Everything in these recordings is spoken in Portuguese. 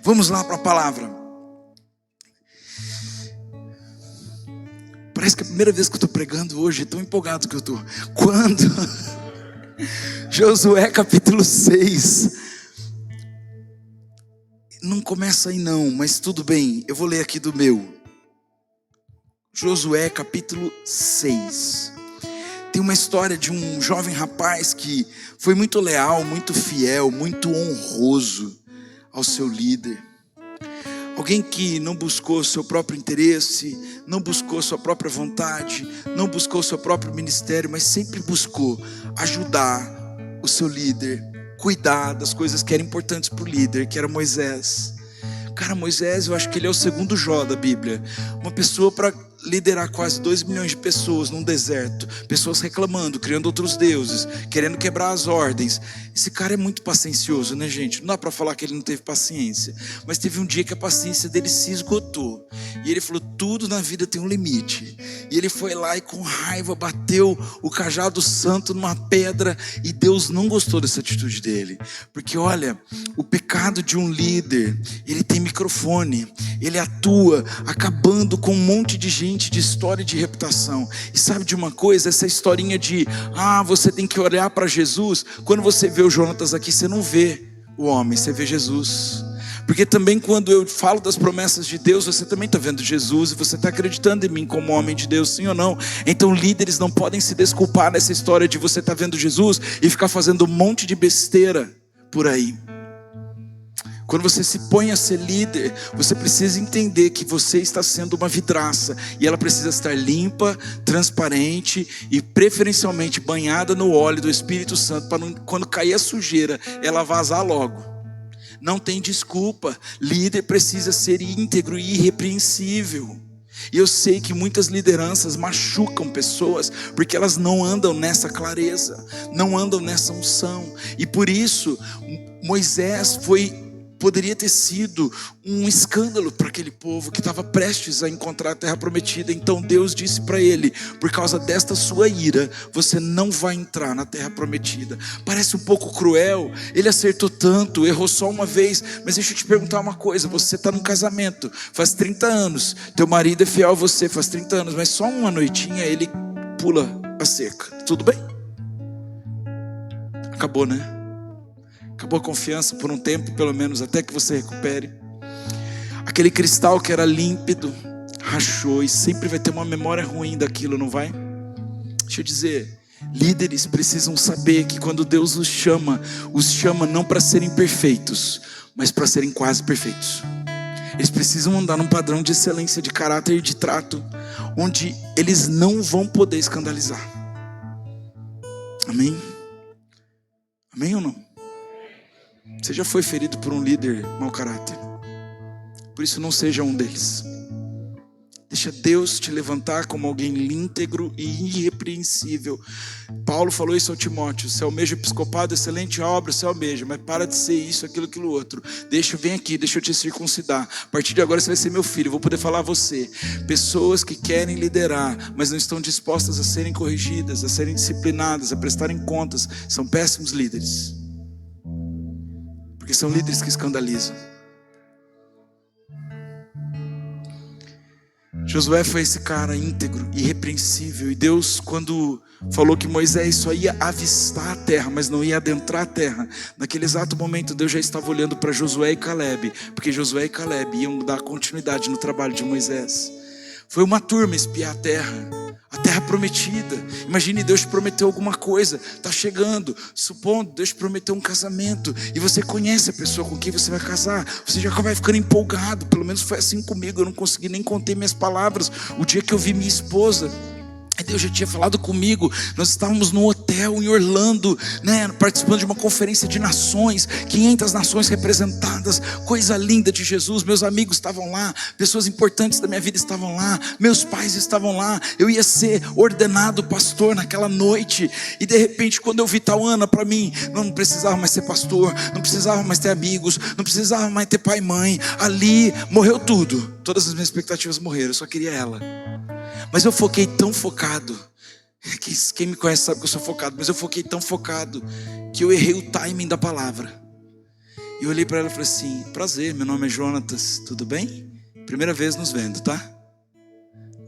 Vamos lá para a palavra. Parece que é a primeira vez que eu estou pregando hoje, tão empolgado que eu estou. Quando Josué capítulo 6. Não começa aí não, mas tudo bem, eu vou ler aqui do meu. Josué capítulo 6. Tem uma história de um jovem rapaz que foi muito leal, muito fiel, muito honroso ao seu líder. Alguém que não buscou seu próprio interesse, não buscou sua própria vontade, não buscou seu próprio ministério, mas sempre buscou ajudar o seu líder, cuidar das coisas que eram importantes para o líder, que era Moisés. Cara, Moisés, eu acho que ele é o segundo Jó da Bíblia. Uma pessoa para liderar quase 2 milhões de pessoas num deserto. Pessoas reclamando, criando outros deuses, querendo quebrar as ordens. Esse cara é muito paciencioso, né, gente? Não dá para falar que ele não teve paciência. Mas teve um dia que a paciência dele se esgotou. E ele falou, tudo na vida tem um limite. E ele foi lá e com raiva bateu o cajado santo numa pedra. E Deus não gostou dessa atitude dele. Porque olha, o pecado de um líder, ele tem microfone. Ele atua acabando com um monte de gente, de história e de reputação. E sabe de uma coisa? Essa historinha de você tem que olhar para Jesus. Quando você vê o Jonatas aqui, você não vê o homem, você vê Jesus. Porque também quando eu falo das promessas de Deus, você também está vendo Jesus, e você está acreditando em mim como homem de Deus, sim ou não? Então líderes não podem se desculpar nessa história de você estar vendo Jesus e ficar fazendo um monte de besteira por aí. Quando você se põe a ser líder, você precisa entender que você está sendo uma vidraça. E ela precisa estar limpa, transparente e preferencialmente banhada no óleo do Espírito Santo. Para quando cair a sujeira, ela vazar logo. Não tem desculpa. Líder precisa ser íntegro e irrepreensível. E eu sei que muitas lideranças machucam pessoas porque elas não andam nessa clareza, não andam nessa unção. E por isso, Moisés poderia ter sido um escândalo para aquele povo que estava prestes a encontrar a terra prometida. Então Deus disse para ele, por causa desta sua ira, você não vai entrar na terra prometida. Parece um pouco cruel, ele acertou tanto, errou só uma vez. Mas deixa eu te perguntar uma coisa, você está num casamento, faz 30 anos, teu marido é fiel a você, faz 30 anos, mas só uma noitinha ele pula a cerca, tudo bem? Acabou, né? Acabou a confiança por um tempo, pelo menos, até que você recupere. Aquele cristal que era límpido, rachou, e sempre vai ter uma memória ruim daquilo, não vai? Deixa eu dizer, líderes precisam saber que quando Deus os chama não para serem perfeitos, mas para serem quase perfeitos. Eles precisam andar num padrão de excelência, de caráter e de trato, onde eles não vão poder escandalizar. Amém? Amém ou não? Você já foi ferido por um líder mau caráter. Por isso não seja um deles. Deixa Deus te levantar como alguém íntegro e irrepreensível. Paulo falou isso ao Timóteo. Você almeja o episcopado, excelente obra, você almeja, mas para de ser isso, aquilo, outro. Vem aqui, deixa eu te circuncidar. A partir de agora você vai ser meu filho, eu vou poder falar a você. Pessoas que querem liderar, mas não estão dispostas a serem corrigidas, a serem disciplinadas, a prestarem contas, são péssimos líderes. Porque são líderes que escandalizam. Josué foi esse cara íntegro, irrepreensível. E Deus, quando falou que Moisés só ia avistar a terra, mas não ia adentrar a terra, naquele exato momento Deus já estava olhando para Josué e Caleb, porque Josué e Caleb iam dar continuidade no trabalho de Moisés. Foi uma turma espiar a terra prometida. Imagine, Deus te prometeu alguma coisa, está chegando. Supondo, Deus te prometeu um casamento, e você conhece a pessoa com quem você vai casar, você já vai ficando empolgado. Pelo menos foi assim comigo, eu não consegui nem conter minhas palavras o dia que eu vi minha esposa. Deus já tinha falado comigo. Nós estávamos num hotel em Orlando, né, participando de uma conferência de nações, 500 nações representadas, coisa linda de Jesus. Meus amigos estavam lá, pessoas importantes da minha vida estavam lá, meus pais estavam lá. Eu ia ser ordenado pastor naquela noite. E de repente, quando eu vi Tauana, para mim não precisava mais ser pastor, não precisava mais ter amigos, não precisava mais ter pai e mãe. Ali morreu tudo, todas as minhas expectativas morreram, eu só queria ela. Mas eu foquei tão focado, quem me conhece sabe que eu sou focado, mas eu foquei tão focado que eu errei o timing da palavra. E eu olhei para ela e falei assim: prazer, meu nome é Jonatas, tudo bem? Primeira vez nos vendo, tá?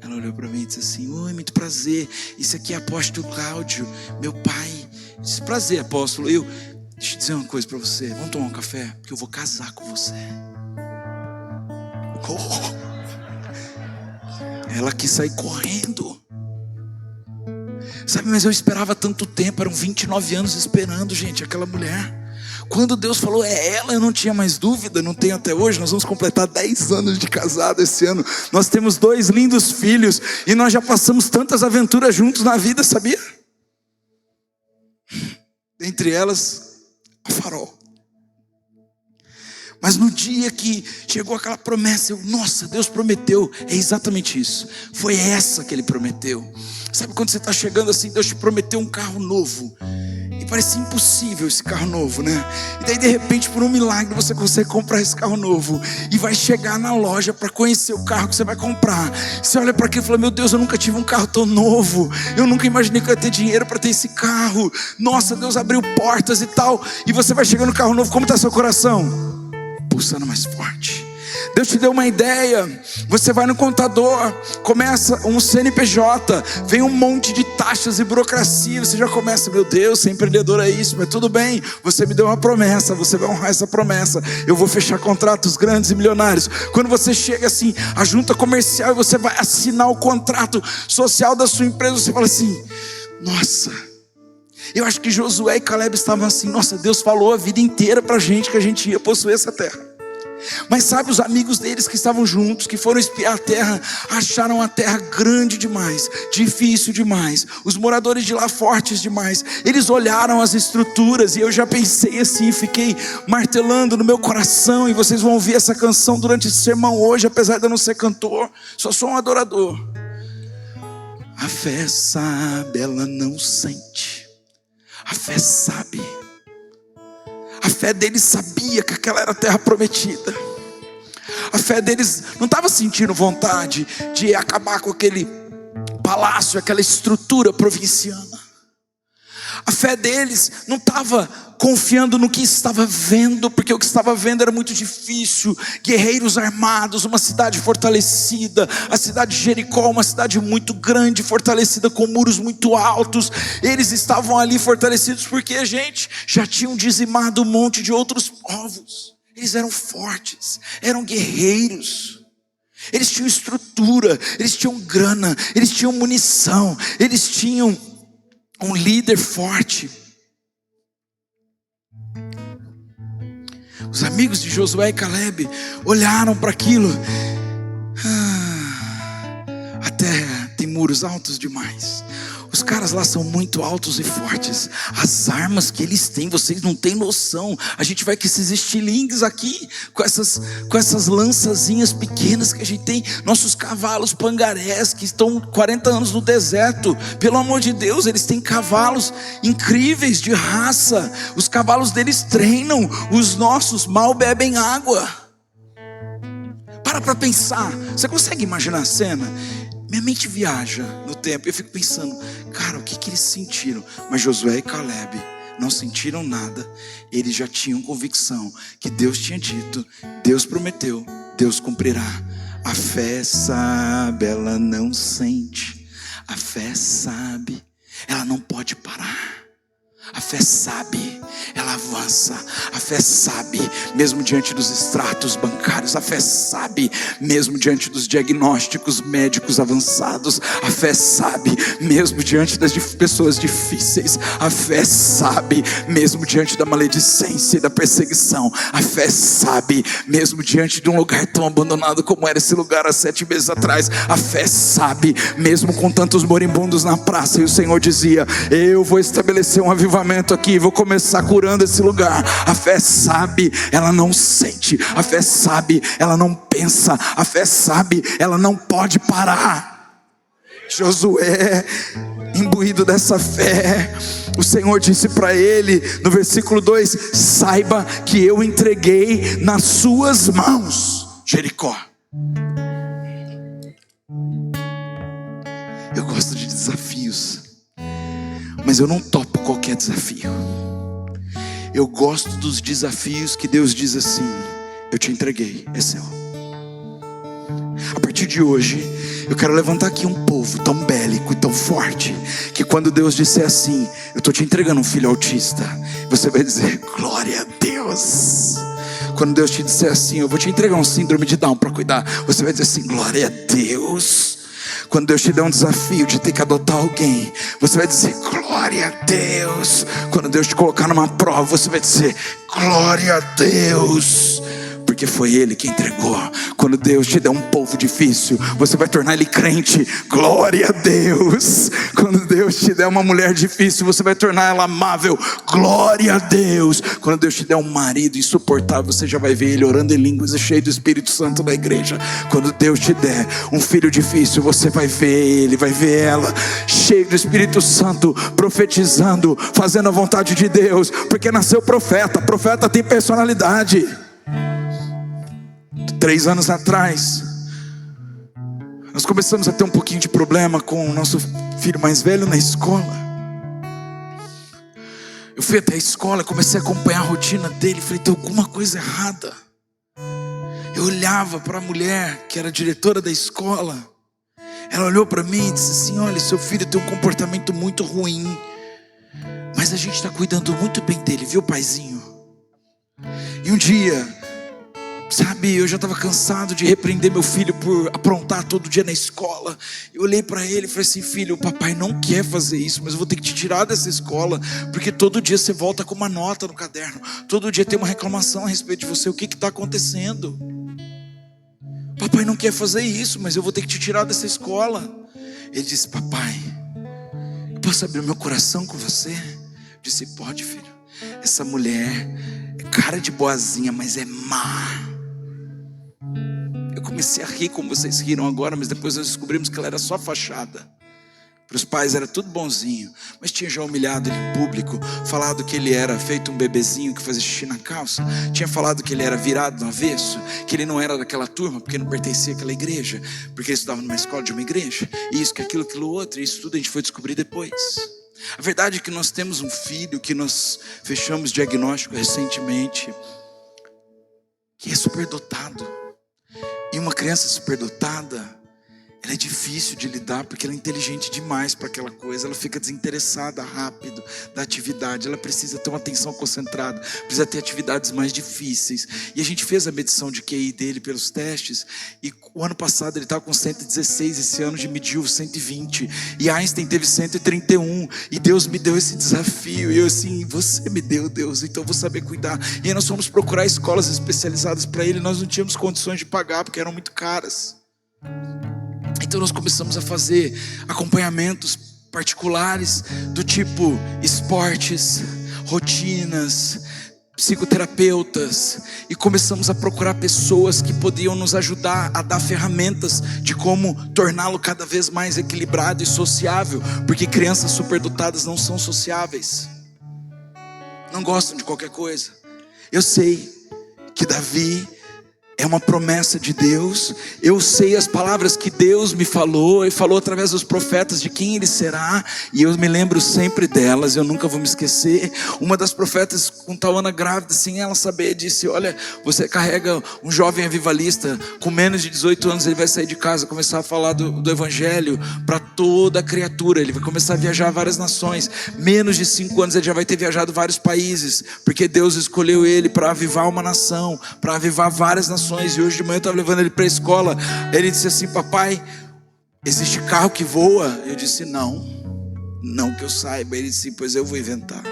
Ela olhou para mim e disse assim: oi, muito prazer, isso aqui é apóstolo Cláudio, meu pai. Eu disse: prazer, apóstolo. Deixa eu dizer uma coisa para você, vamos tomar um café? Porque eu vou casar com você. Oh. Ela quis sair correndo. Sabe, mas eu esperava tanto tempo, eram 29 anos esperando, gente, aquela mulher. Quando Deus falou, é ela, eu não tinha mais dúvida, não tenho até hoje. Nós vamos completar 10 anos de casado esse ano. Nós temos 2 lindos filhos e nós já passamos tantas aventuras juntos na vida, sabia? Entre elas, a Farol. Mas no dia que chegou aquela promessa, nossa, Deus prometeu, é exatamente isso. Foi essa que Ele prometeu. Sabe quando você está chegando assim, Deus te prometeu um carro novo. E parece impossível esse carro novo, né? E daí de repente, por um milagre, você consegue comprar esse carro novo. E vai chegar na loja para conhecer o carro que você vai comprar. Você olha para aquilo e fala, meu Deus, eu nunca tive um carro tão novo. Eu nunca imaginei que eu ia ter dinheiro para ter esse carro. Nossa, Deus abriu portas e tal. E você vai chegando no carro novo, como está seu coração? Pulsando mais forte. Deus te deu uma ideia, você vai no contador, começa um CNPJ, vem um monte de taxas e burocracia, você já começa, meu Deus, ser empreendedor é isso, mas tudo bem, você me deu uma promessa, você vai honrar essa promessa, eu vou fechar contratos grandes e milionários. Quando você chega assim, a junta comercial, e você vai assinar o contrato social da sua empresa, você fala assim, nossa, eu acho que Josué e Caleb estavam assim, nossa, Deus falou a vida inteira pra gente que a gente ia possuir essa terra. Mas sabe, os amigos deles que estavam juntos, que foram espiar a terra, acharam a terra grande demais, difícil demais, os moradores de lá fortes demais. Eles olharam as estruturas e eu já pensei assim, fiquei martelando no meu coração. E vocês vão ouvir essa canção durante esse sermão hoje, apesar de eu não ser cantor, só sou um adorador. A fé sabe, ela não sente. A fé sabe. A fé deles sabia que aquela era a terra prometida. A fé deles não estava sentindo vontade de acabar com aquele palácio, aquela estrutura provinciana. A fé deles não estava confiando no que estava vendo, porque o que estava vendo era muito difícil. Guerreiros armados, uma cidade fortalecida, a cidade de Jericó, uma cidade muito grande, fortalecida com muros muito altos. Eles estavam ali fortalecidos porque, gente, já tinham dizimado um monte de outros povos. Eles eram fortes, eram guerreiros. Eles tinham estrutura, eles tinham grana, eles tinham munição, eles tinham um líder forte. Os amigos de Josué e Caleb olharam para aquilo. A terra tem muros altos demais. Os caras lá são muito altos e fortes. As armas que eles têm, vocês não têm noção. A gente vai com esses estilingues aqui, com essas lançazinhas pequenas que a gente tem. Nossos cavalos pangarés que estão 40 anos no deserto. Pelo amor de Deus, eles têm cavalos incríveis de raça. Os cavalos deles treinam. Os nossos mal bebem água. Para pensar. Você consegue imaginar a cena? Minha mente viaja no tempo. Eu fico pensando, cara, o que eles sentiram? Mas Josué e Caleb não sentiram nada. Eles já tinham convicção que Deus tinha dito, Deus prometeu, Deus cumprirá. A fé sabe, ela não sente. A fé sabe, ela não pode parar. A fé sabe, ela avança. A fé sabe, mesmo diante dos extratos bancários. A fé sabe, mesmo diante dos diagnósticos médicos avançados. A fé sabe, mesmo diante das pessoas difíceis. A fé sabe, mesmo diante da maledicência e da perseguição. A fé sabe, mesmo diante de um lugar tão abandonado como era esse lugar há 7 meses atrás. A fé sabe, mesmo com tantos moribundos na praça. E o Senhor dizia, eu vou estabelecer um avivamento aqui, vou começar curando esse lugar. A fé sabe, ela não sente. A fé sabe, ela não pensa. A fé sabe, ela não pode parar. Josué, imbuído dessa fé, o Senhor disse para ele no versículo 2: saiba que eu entreguei nas suas mãos Jericó. Eu gosto de desafios, mas eu não topo qualquer desafio. Eu gosto dos desafios que Deus diz assim: eu te entreguei, é seu. A partir de hoje, eu quero levantar aqui um povo tão bélico e tão forte, que quando Deus disser assim: eu estou te entregando um filho autista, você vai dizer: glória a Deus. Quando Deus te disser assim: eu vou te entregar um síndrome de Down para cuidar, você vai dizer assim: glória a Deus. Quando Deus te der um desafio de ter que adotar alguém, você vai dizer: glória a Deus. Quando Deus te colocar numa prova, você vai dizer: glória a Deus, porque foi Ele que entregou. Quando Deus te der um povo difícil, você vai tornar ele crente. Glória a Deus. Quando Deus te der uma mulher difícil, você vai tornar ela amável. Glória a Deus. Quando Deus te der um marido insuportável, você já vai ver ele orando em línguas e cheio do Espírito Santo na igreja. Quando Deus te der um filho difícil, você vai ver ele, vai ver ela cheio do Espírito Santo, profetizando, fazendo a vontade de Deus, porque nasceu profeta. Profeta tem personalidade. 3 anos atrás, nós começamos a ter um pouquinho de problema com o nosso filho mais velho na escola. Eu fui até a escola, comecei a acompanhar a rotina dele. Falei: tem alguma coisa errada. Eu olhava para a mulher que era diretora da escola. Ela olhou para mim e disse assim: olha, seu filho tem um comportamento muito ruim, mas a gente está cuidando muito bem dele, viu, paizinho? E um dia, sabe, eu já estava cansado de repreender meu filho por aprontar todo dia na escola. Eu olhei para ele e falei assim: filho, o papai não quer fazer isso, mas eu vou ter que te tirar dessa escola, porque todo dia você volta com uma nota no caderno, todo dia tem uma reclamação a respeito de você. O que está acontecendo? Papai não quer fazer isso, mas eu vou ter que te tirar dessa escola. Ele disse: papai, eu posso abrir meu coração com você? Eu disse: pode, filho. Essa mulher é cara de boazinha, mas é má. Eu comecei a rir como vocês riram agora, mas depois nós descobrimos que ela era só fachada. Para os pais era tudo bonzinho, mas tinha já humilhado ele em público, falado que ele era feito um bebezinho que fazia xixi na calça, tinha falado que ele era virado no avesso, que ele não era daquela turma porque não pertencia àquela igreja, porque ele estudava numa escola de uma igreja, isso, que aquilo, aquilo outro, e isso tudo a gente foi descobrir depois. A verdade é que nós temos um filho que nós fechamos diagnóstico recentemente, que é superdotado. E uma criança superdotada, ela é difícil de lidar, porque ela é inteligente demais para aquela coisa. Ela fica desinteressada rápido da atividade. Ela precisa ter uma atenção concentrada, precisa ter atividades mais difíceis. E a gente fez a medição de QI dele pelos testes, e o ano passado ele estava com 116, esse ano mediu 120, e Einstein teve 131, e Deus me deu esse desafio, e eu assim: você me deu, Deus, então eu vou saber cuidar. E aí nós fomos procurar escolas especializadas para ele. Nós não tínhamos condições de pagar, porque eram muito caras. Então nós começamos a fazer acompanhamentos particulares do tipo esportes, rotinas, psicoterapeutas, e começamos a procurar pessoas que podiam nos ajudar a dar ferramentas de como torná-lo cada vez mais equilibrado e sociável, porque crianças superdotadas não são sociáveis, não gostam de qualquer coisa. Eu sei que Davi é uma promessa de Deus. Eu sei as palavras que Deus me falou, e falou através dos profetas de quem ele será, e eu me lembro sempre delas, eu nunca vou me esquecer. Uma das profetas, com Tauana grávida, sem ela saber, disse: olha, você carrega um jovem avivalista, com menos de 18 anos ele vai sair de casa, começar a falar do evangelho para toda a criatura, ele vai começar a viajar a várias nações. Menos de 5 anos ele já vai ter viajado vários países, porque Deus escolheu ele para avivar uma nação, para avivar várias nações. E hoje de manhã eu estava levando ele para a escola. Ele disse assim: papai, existe carro que voa? Eu disse: não que eu saiba. Ele disse: pois eu vou inventar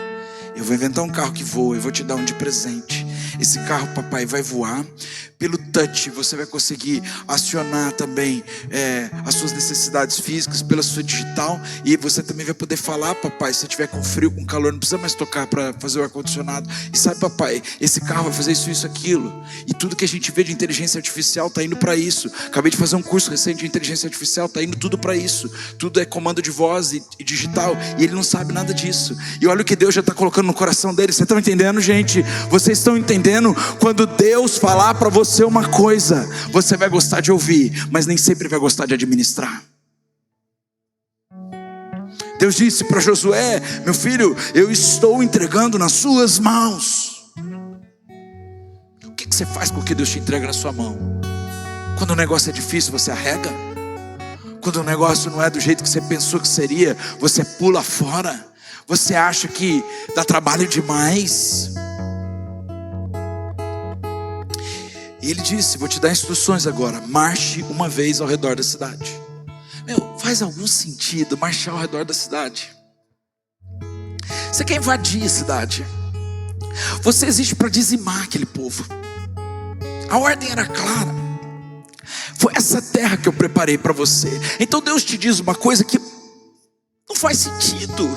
um carro que voa, eu vou te dar um de presente. Esse carro, papai, vai voar. Pelo touch você vai conseguir acionar também as suas necessidades físicas pela sua digital. E você também vai poder falar: papai, se você tiver com frio, com calor, não precisa mais tocar para fazer o ar-condicionado. E sabe, papai, esse carro vai fazer isso, isso, aquilo. E tudo que a gente vê de inteligência artificial está indo para isso. Acabei de fazer um curso recente de inteligência artificial, está indo tudo para isso. Tudo é comando de voz e digital, e ele não sabe nada disso. E olha o que Deus já está colocando no coração dele. Vocês estão entendendo, gente? Vocês estão entendendo? Quando Deus falar para você uma coisa, você vai gostar de ouvir, mas nem sempre vai gostar de administrar. Deus disse para Josué: meu filho, eu estou entregando nas suas mãos. O que você faz com o que Deus te entrega na sua mão? Quando o negócio é difícil, você arrega. Quando o negócio não é do jeito que você pensou que seria, você pula fora. Você acha que dá trabalho demais. E ele disse: vou te dar instruções agora. Marche uma vez ao redor da cidade. Faz algum sentido marchar ao redor da cidade? Você quer invadir a cidade. Você existe para dizimar aquele povo. A ordem era clara. Foi essa terra que eu preparei para você. Então Deus te diz uma coisa que não faz sentido.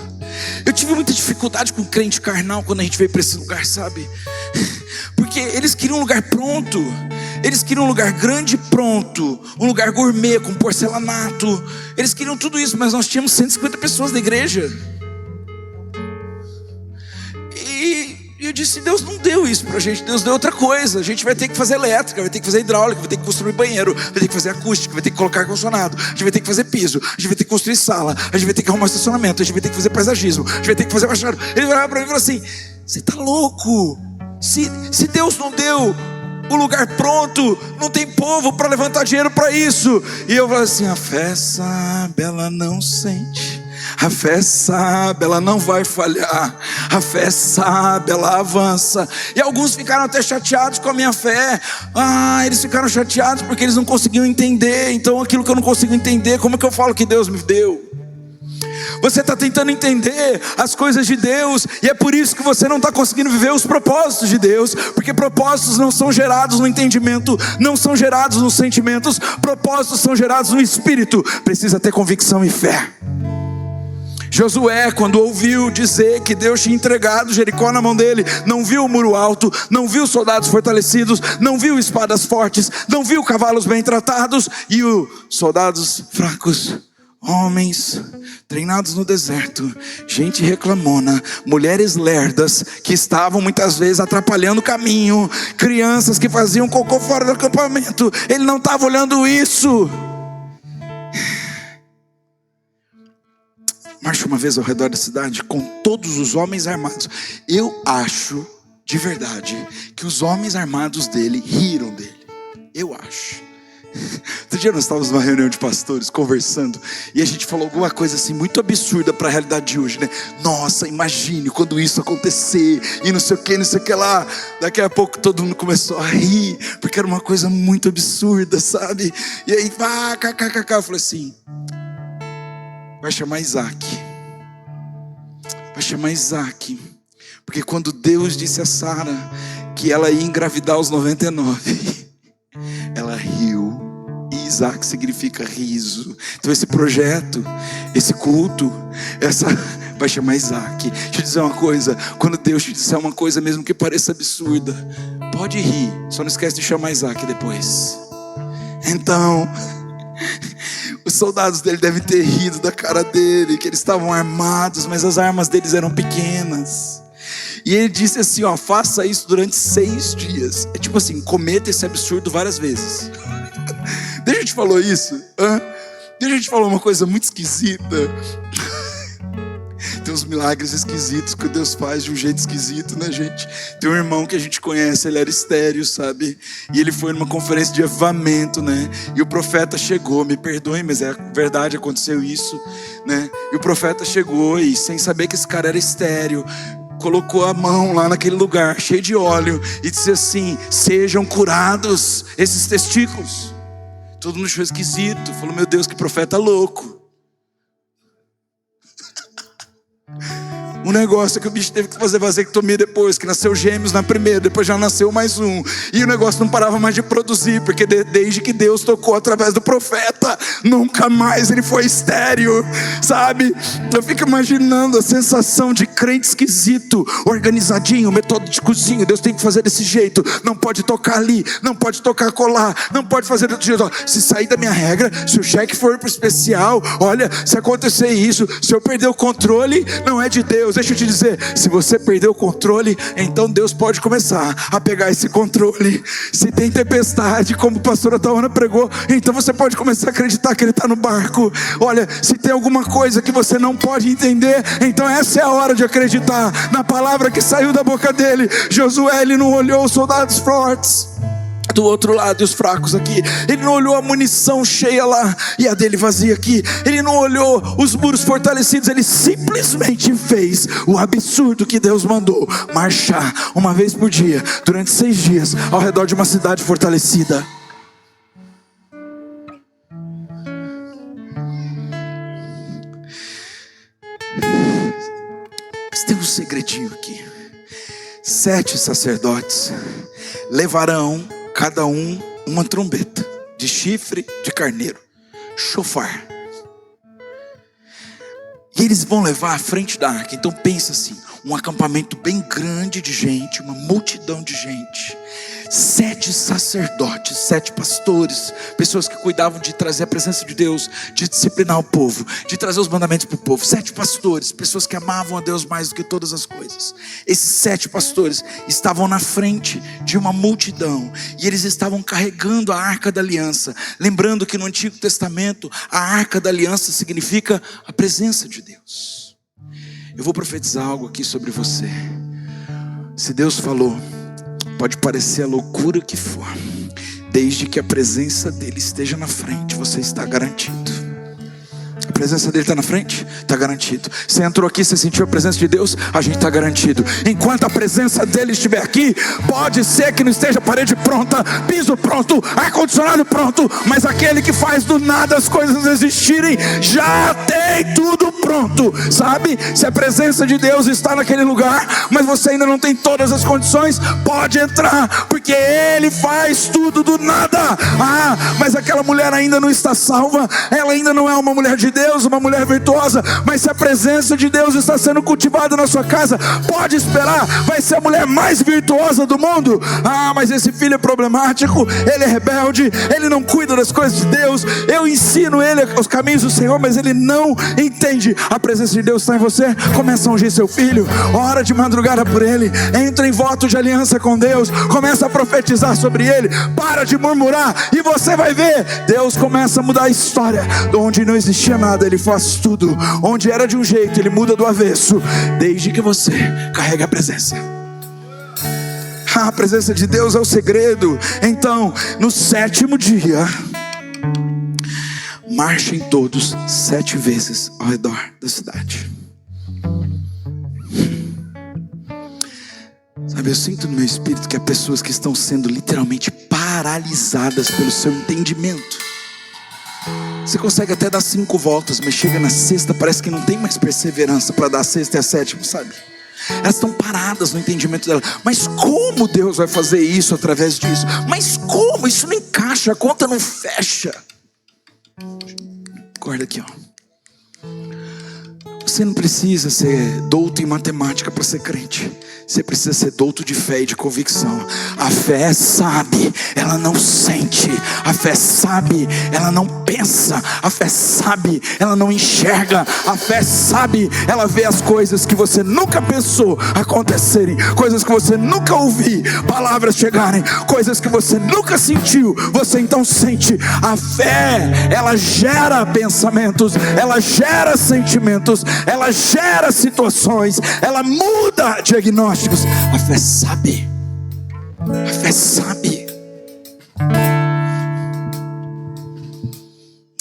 Eu tive muita dificuldade com crente carnal quando a gente veio para esse lugar, sabe? Porque eles queriam um lugar pronto. Eles queriam um lugar grande e pronto. Um lugar gourmet, com porcelanato. Eles queriam tudo isso, mas nós tínhamos 150 pessoas na igreja. E eu disse: Deus não deu isso pra gente. Deus deu outra coisa. A gente vai ter que fazer elétrica, vai ter que fazer hidráulica, vai ter que construir banheiro, vai ter que fazer acústica, vai ter que colocar ar-condicionado, a gente vai ter que fazer piso, a gente vai ter que construir sala, a gente vai ter que arrumar estacionamento, a gente vai ter que fazer paisagismo, a gente vai ter que fazer baixado. Ele vai olhar pra mim e falar assim: você tá louco? Se Deus não deu o lugar pronto, não tem povo para levantar dinheiro para isso. E eu falo assim: a fé sabe, ela não sente. A fé sabe, ela não vai falhar. A fé sabe, ela avança. E alguns ficaram até chateados com a minha fé. Eles ficaram chateados porque eles não conseguiam entender. Então aquilo que eu não consigo entender, como é que eu falo que Deus me deu? Você está tentando entender as coisas de Deus, e é por isso que você não está conseguindo viver os propósitos de Deus. Porque propósitos não são gerados no entendimento, não são gerados nos sentimentos. Propósitos são gerados no Espírito. Precisa ter convicção e fé. Josué, quando ouviu dizer que Deus tinha entregado Jericó na mão dele, não viu o muro alto, não viu soldados fortalecidos, não viu espadas fortes, não viu cavalos bem tratados e os soldados fracos. Homens treinados no deserto, gente reclamona, mulheres lerdas que estavam muitas vezes atrapalhando o caminho, crianças que faziam cocô fora do acampamento. Ele não estava olhando isso. Marche uma vez ao redor da cidade com todos os homens armados. Eu acho de verdade que os homens armados dele riram dele. Eu acho. Outro dia nós estávamos numa reunião de pastores conversando, e a gente falou alguma coisa assim muito absurda para a realidade de hoje, né? Nossa, imagine quando isso acontecer, e não sei o que, não sei o que lá. Daqui a pouco todo mundo começou a rir, porque era uma coisa muito absurda, sabe? E aí, eu falei assim: vai chamar Isaac. Vai chamar Isaac. Porque quando Deus disse a Sara que ela ia engravidar aos 99, ela riu. E Isaac significa riso. Então esse projeto, esse culto, vai chamar Isaac. Deixa eu dizer uma coisa: quando Deus te disser uma coisa, mesmo que pareça absurda, pode rir, só não esquece de chamar Isaac depois. Então os soldados dele devem ter rido da cara dele, que eles estavam armados, mas as armas deles eram pequenas. E ele disse assim: faça isso durante 6 dias. É tipo assim, cometa esse absurdo várias vezes. Deixa eu te falar isso. Deixa eu te falar uma coisa muito esquisita. Tem uns milagres esquisitos que Deus faz de um jeito esquisito, né, gente? Tem um irmão que a gente conhece, ele era estéril, sabe? E ele foi numa conferência de avivamento, né? E o profeta chegou, me perdoem, mas é verdade, aconteceu isso, né? E o profeta chegou e, sem saber que esse cara era estéril, colocou a mão lá naquele lugar, cheio de óleo, e disse assim: sejam curados esses testículos. Todo mundo achou esquisito, falou: meu Deus, que profeta louco. Um negócio que o bicho teve que fazer vasectomia depois, que nasceu gêmeos na primeira, depois já nasceu mais um. E o negócio não parava mais de produzir, porque desde que Deus tocou através do profeta, nunca mais ele foi estéril, sabe? Eu fico imaginando a sensação de crente esquisito, organizadinho, metódicozinho. Deus tem que fazer desse jeito, não pode tocar ali, não pode tocar colar, não pode fazer do outro jeito. Se sair da minha regra, se o cheque for pro especial, olha, se acontecer isso, se eu perder o controle, não é de Deus, deixa eu te dizer, se você perdeu o controle, então Deus pode começar a pegar esse controle. Se tem tempestade, como o pastor Ataúna pregou, então você pode começar a acreditar que Ele está no barco. Olha, se tem alguma coisa que você não pode entender, então essa é a hora de acreditar na palavra que saiu da boca dele. Josué, ele não olhou os soldados fortes do outro lado e os fracos aqui. Ele não olhou a munição cheia lá e a dele vazia aqui. Ele não olhou os muros fortalecidos. Ele simplesmente fez o absurdo que Deus mandou: marchar uma vez por dia, durante 6 dias, ao redor de uma cidade fortalecida. Mas tem um segredinho aqui. 7 sacerdotes levarão cada um uma trombeta de chifre de carneiro, shofar. E eles vão levar à frente da arca. Então pensa assim, um acampamento bem grande de gente, uma multidão de gente, 7 sacerdotes, 7 pastores, pessoas que cuidavam de trazer a presença de Deus, de disciplinar o povo, de trazer os mandamentos para o povo. 7 pastores, pessoas que amavam a Deus mais do que todas as coisas. Esses 7 pastores estavam na frente de uma multidão, e eles estavam carregando a arca da aliança. Lembrando que no Antigo Testamento a arca da aliança significa a presença de Deus. Eu vou profetizar algo aqui sobre você. Se Deus falou, pode parecer a loucura que for, desde que a presença dele esteja na frente, você está garantido. A presença dele está na frente? Está garantido. Você entrou aqui, você sentiu a presença de Deus? A gente está garantido. Enquanto a presença dele estiver aqui, pode ser que não esteja parede pronta, piso pronto, ar-condicionado pronto, mas aquele que faz do nada as coisas existirem, já tem tudo pronto, sabe? Se a presença de Deus está naquele lugar, mas você ainda não tem todas as condições, pode entrar, porque ele faz tudo do nada. Mas aquela mulher ainda não está salva, ela ainda não é uma mulher de Deus, uma mulher virtuosa, mas se a presença de Deus está sendo cultivada na sua casa, pode esperar, vai ser a mulher mais virtuosa do mundo. Mas esse filho é problemático, ele é rebelde, ele não cuida das coisas de Deus, eu ensino ele os caminhos do Senhor, mas ele não entende. A presença de Deus está em você, começa a ungir seu filho, ora de madrugada por ele, entra em voto de aliança com Deus, começa a profetizar sobre ele, para de murmurar, e você vai ver, Deus começa a mudar a história. De onde não existia nada, ele faz tudo. Onde era de um jeito, ele muda do avesso, desde que você carrega a presença. A presença de Deus é o segredo. Então, no 7º dia, marchem todos 7 vezes ao redor da cidade. Sabe, eu sinto no meu espírito que há pessoas que estão sendo literalmente paralisadas pelo seu entendimento. Você consegue até dar 5 voltas, mas chega na 6ª, parece que não tem mais perseverança para dar a 6ª e a 7ª, sabe? Elas estão paradas no entendimento dela. Mas como Deus vai fazer isso através disso? Mas como? Isso não encaixa, a conta não fecha. Acorda aqui, ó. Você não precisa ser douto em matemática para ser crente. Você precisa ser douto de fé e de convicção. A fé sabe, ela não sente. A fé sabe, ela não pensa. A fé sabe, ela não enxerga. A fé sabe, ela vê as coisas que você nunca pensou acontecerem, coisas que você nunca ouviu, palavras chegarem, coisas que você nunca sentiu, você então sente. A fé, ela gera pensamentos, ela gera sentimentos, ela gera situações, ela muda diagnósticos. A fé sabe. A fé sabe.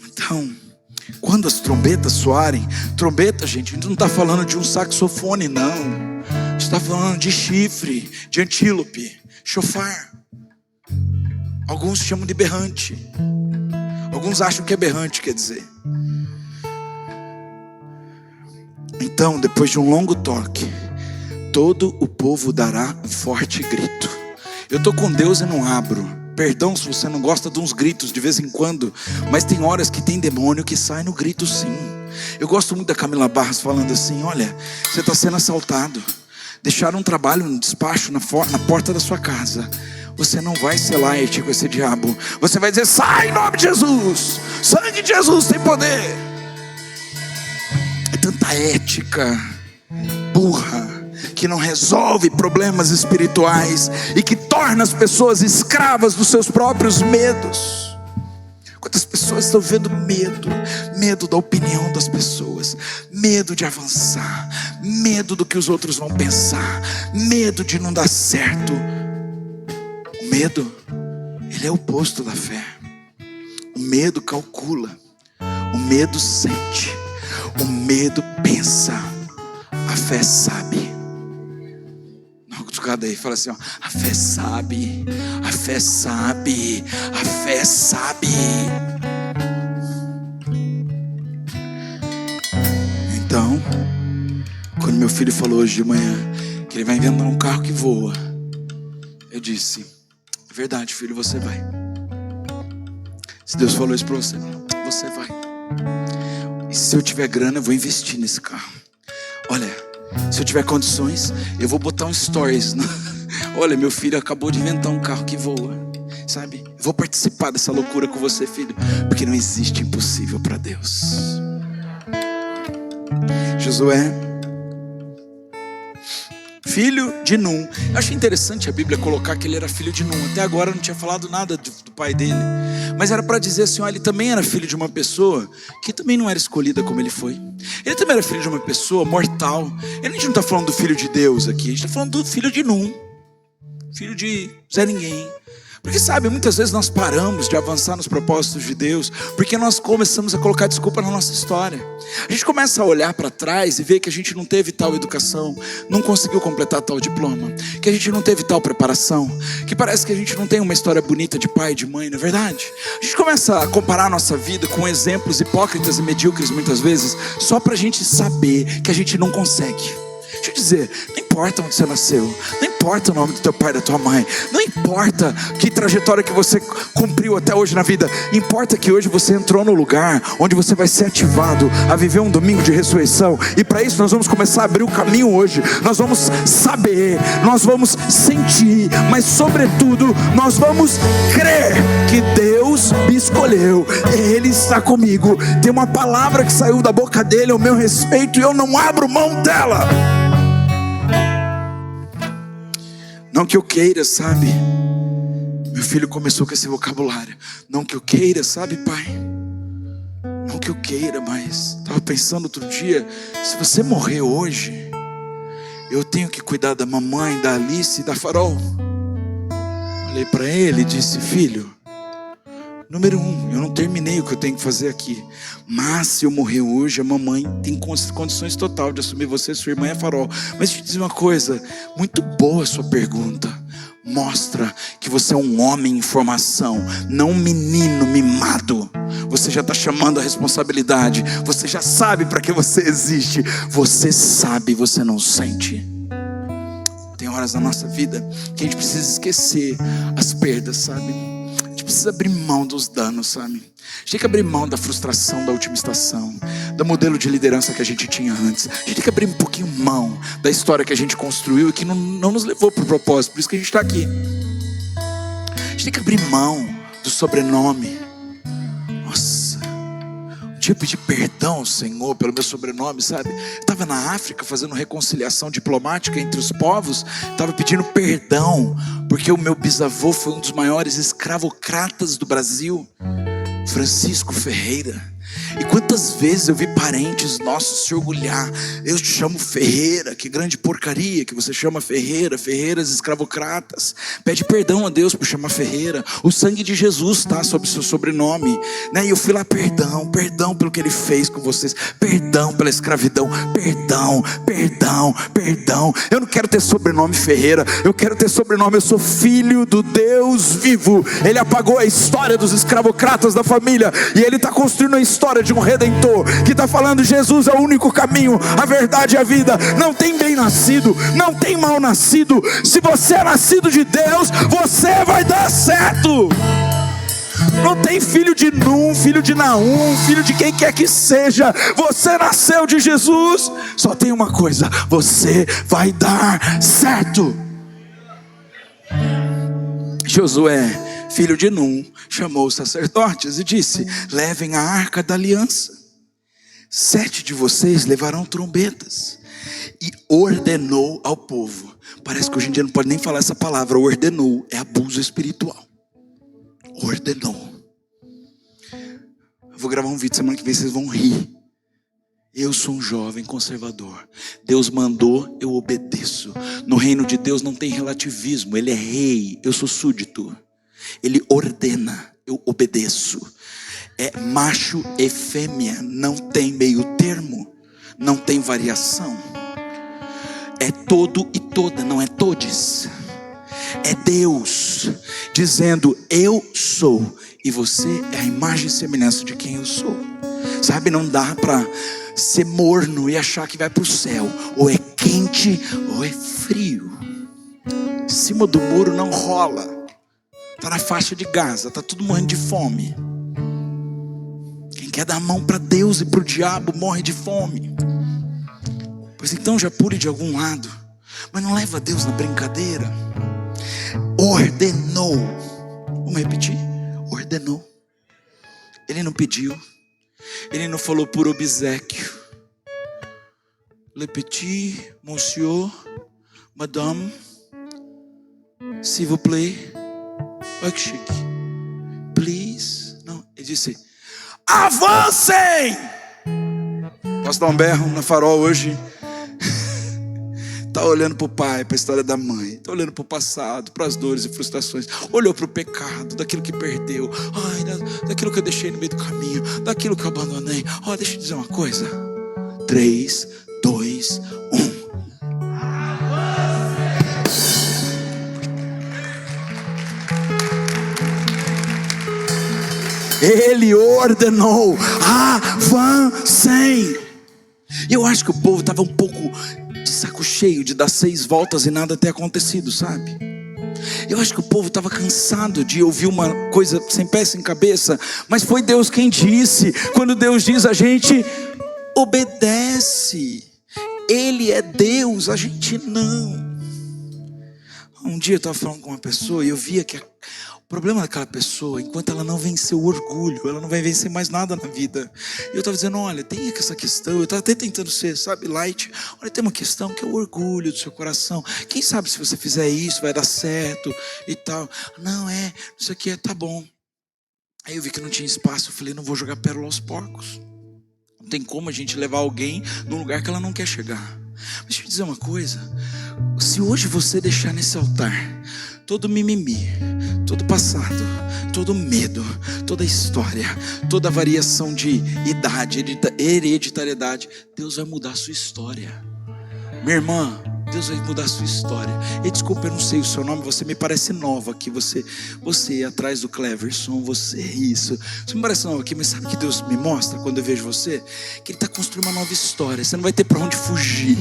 Então, quando as trombetas soarem, trombeta, gente, a gente não está falando de um saxofone, não. A gente está falando de chifre, de antílope, shofar. Alguns chamam de berrante. Alguns acham que é berrante, quer dizer. Então, depois de um longo toque, todo o povo dará um forte grito. Eu estou com Deus e não abro. Perdão se você não gosta de uns gritos de vez em quando, mas tem horas que tem demônio que sai no grito sim. Eu gosto muito da Camila Barros falando assim: olha, você está sendo assaltado. Deixaram um trabalho no despacho na porta da sua casa. Você não vai selar com esse diabo. Você vai dizer: sai em nome de Jesus. Sangue de Jesus tem poder. É tanta ética burra que não resolve problemas espirituais e que torna as pessoas escravas dos seus próprios medos. Quantas pessoas estão vivendo medo? Medo da opinião das pessoas, medo de avançar, medo do que os outros vão pensar, medo de não dar certo. O medo, ele é o oposto da fé. O medo calcula, o medo sente, o medo pensa, a fé sabe. Não, cutucada aí, fala assim, ó, a fé sabe, a fé sabe, a fé sabe. Então, quando meu filho falou hoje de manhã que ele vai inventar um carro que voa, eu disse, é verdade, filho, você vai. Se Deus falou isso para você, você vai. E se eu tiver grana, eu vou investir nesse carro. Olha, se eu tiver condições, eu vou botar um stories. Olha, meu filho acabou de inventar um carro que voa. Sabe? Eu vou participar dessa loucura com você, filho. Porque não existe impossível para Deus. Josué, filho de Num. Eu achei interessante a Bíblia colocar que ele era filho de Num. Até agora não tinha falado nada do pai dele. Mas era para dizer assim, ó, ele também era filho de uma pessoa que também não era escolhida como ele foi. Ele também era filho de uma pessoa mortal. A gente não está falando do filho de Deus aqui. A gente está falando do filho de Num. Filho de Zé Ninguém. Porque sabe, muitas vezes nós paramos de avançar nos propósitos de Deus porque nós começamos a colocar desculpa na nossa história. A gente começa a olhar para trás e ver que a gente não teve tal educação, não conseguiu completar tal diploma, que a gente não teve tal preparação, que parece que a gente não tem uma história bonita de pai e de mãe, não é verdade? A gente começa a comparar a nossa vida com exemplos hipócritas e medíocres muitas vezes, só para a gente saber que a gente não consegue. Deixa eu dizer, não importa onde você nasceu, não importa o nome do teu pai e da tua mãe, não importa que trajetória que você cumpriu até hoje na vida, importa que hoje você entrou no lugar onde você vai ser ativado a viver um domingo de ressurreição. E para isso nós vamos começar a abrir o caminho hoje. Nós vamos saber, nós vamos sentir, mas sobretudo nós vamos crer que Deus me escolheu, Ele está comigo. Tem uma palavra que saiu da boca dele ao meu respeito e eu não abro mão dela. Não que eu queira, sabe? Meu filho começou com esse vocabulário. Não que eu queira, sabe, pai? Não que eu queira, mas estava pensando outro dia, se você morrer hoje, eu tenho que cuidar da mamãe, da Alice e da Farol. Olhei para ele e disse, filho, número 1, eu não terminei o que eu tenho que fazer aqui. Mas se eu morrer hoje, a mamãe tem condições total de assumir você, sua irmã e a Farol. Mas deixa eu te dizer uma coisa, muito boa a sua pergunta. Mostra que você é um homem em formação, não um menino mimado. Você já está chamando a responsabilidade. Você já sabe para que você existe. Você sabe, você não sente. Tem horas na nossa vida que a gente precisa esquecer as perdas, sabe? A gente precisa abrir mão dos danos, sabe? A gente tem que abrir mão da frustração da última estação, do modelo de liderança que a gente tinha antes. A gente tem que abrir um pouquinho mão da história que a gente construiu e que não nos levou para o propósito. Por isso que a gente está aqui. A gente tem que abrir mão do sobrenome. Nossa, um dia eu pedi perdão ao Senhor pelo meu sobrenome, sabe? Eu estava na África fazendo reconciliação diplomática entre os povos. Estava pedindo perdão porque o meu bisavô foi um dos maiores escravocratas do Brasil, Francisco Ferreira. E quantas vezes eu vi parentes nossos se orgulhar. Eu te chamo Ferreira, que grande porcaria que você chama Ferreira, Ferreiras escravocratas. Pede perdão a Deus por chamar Ferreira. O sangue de Jesus está sobre o seu sobrenome, né? E eu fui lá, perdão pelo que Ele fez com vocês, perdão pela escravidão, perdão. Eu não quero ter sobrenome Ferreira, eu quero ter sobrenome, eu sou filho do Deus vivo. Ele apagou a história dos escravocratas da família e Ele está construindo a história de um Redentor que está falando, Jesus é o único caminho, a verdade e a vida. Não tem bem nascido, não tem mal nascido. Se você é nascido de Deus, você vai dar certo. Não tem filho de Num, filho de Naum, filho de quem quer que seja. Você nasceu de Jesus. Só tem uma coisa, você vai dar certo. Josué, filho de Num, chamou os sacerdotes e disse, levem a arca da aliança. 7 de vocês levarão trombetas e ordenou ao povo. Parece que hoje em dia não pode nem falar essa palavra, ordenou, é abuso espiritual. Ordenou. Eu vou gravar um vídeo semana que vem, vocês vão rir. Eu sou um jovem conservador. Deus mandou, eu obedeço. No reino de Deus não tem relativismo. Ele é rei, eu sou súdito. Ele ordena, eu obedeço. É macho e fêmea, não tem meio termo, não tem variação. É todo e toda, não é todes. É Deus dizendo: eu sou, e você é a imagem e semelhança de quem eu sou. Sabe, não dá para ser morno e achar que vai para o céu. Ou é quente ou é frio. Em cima do muro não rola. Está na faixa de Gaza, está todo morrendo de fome. Quem quer dar a mão para Deus e para o diabo morre de fome. Pois então já pule de algum lado, mas não leva Deus na brincadeira. Ordenou. Vamos repetir? Ordenou. Ele não pediu. Ele não falou por obséquio. Le petit, monsieur, madame, s'il vous plaît. Olha que chique. Please. Não, ele disse: avancem! Posso dar um berro na Farol hoje? Está olhando para o pai, para a história da mãe. Está olhando para o passado, para as dores e frustrações. Olhou para o pecado, daquilo que perdeu. Daquilo que eu deixei no meio do caminho. Daquilo que eu abandonei. Deixa eu dizer uma coisa. 3, 2, 1. Ele ordenou: avancem. Eu acho que o povo estava um pouco de saco cheio de dar 6 voltas e nada ter acontecido, sabe? Eu acho que o povo estava cansado de ouvir uma coisa sem pé, sem cabeça. Mas foi Deus quem disse. Quando Deus diz, a gente obedece. Ele é Deus, a gente não. Um dia eu estava falando com uma pessoa e eu via que o problema daquela pessoa, enquanto ela não venceu o orgulho, ela não vai vencer mais nada na vida. E eu estava dizendo: olha, tem essa questão. Eu estava até tentando ser, sabe, light. Olha, tem uma questão que é o orgulho do seu coração. Quem sabe se você fizer isso vai dar certo e tal. Não, isso aqui tá bom. Aí eu vi que não tinha espaço. Eu falei: não vou jogar pérola aos porcos. Não tem como a gente levar alguém num lugar que ela não quer chegar. Mas deixa eu dizer uma coisa. Se hoje você deixar nesse altar todo mimimi, todo passado, todo medo, toda história, toda variação de idade, hereditariedade, Deus vai mudar a sua história. Minha irmã, Deus vai mudar a sua história. E desculpa, eu não sei o seu nome, você me parece nova aqui. Você atrás do Cleverson, você me parece nova aqui, mas sabe o que Deus me mostra quando eu vejo você? Que Ele está construindo uma nova história. Você não vai ter para onde fugir.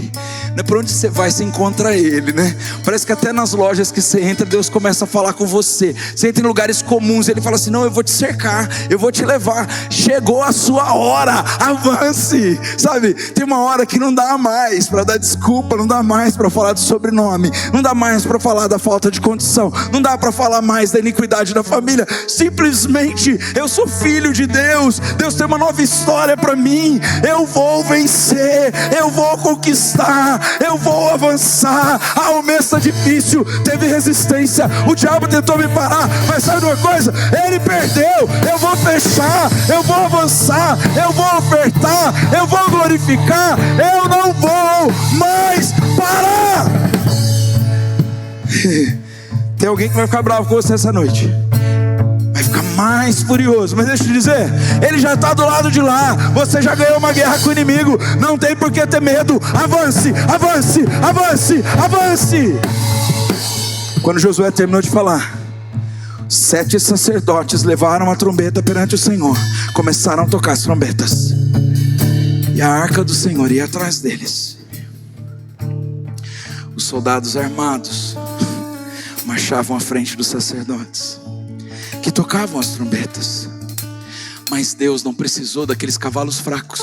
Não é para onde você vai, você encontra Ele, né? Parece que até nas lojas que você entra, Deus começa a falar com você. Você entra em lugares comuns, Ele fala assim: não, eu vou te cercar, eu vou te levar. Chegou a sua hora, avance. Sabe, tem uma hora que não dá mais para dar desculpa, não dá mais para falar do sobrenome, não dá mais para falar da falta de condição, não dá para falar mais da iniquidade da família. Simplesmente, eu sou filho de Deus. Deus tem uma nova história para mim. Eu vou vencer, eu vou conquistar, eu vou avançar. O mês tá difícil, teve resistência, o diabo tentou me parar, mas sabe de uma coisa? Ele perdeu. Eu vou fechar, eu vou avançar, eu vou ofertar, eu vou glorificar. Eu não vou mais parar. Tem alguém que vai ficar bravo com você essa noite, vai ficar mais furioso, mas deixa eu te dizer, Ele já está do lado de lá. Você já ganhou uma guerra com o inimigo, não tem por que ter medo. Avance, avance, avance, avance. Quando Josué terminou de falar, 7 sacerdotes levaram a trombeta perante o Senhor, começaram a tocar as trombetas, e a arca do Senhor ia atrás deles. Os soldados armados marchavam à frente dos sacerdotes, que tocavam as trombetas. Mas Deus não precisou daqueles cavalos fracos.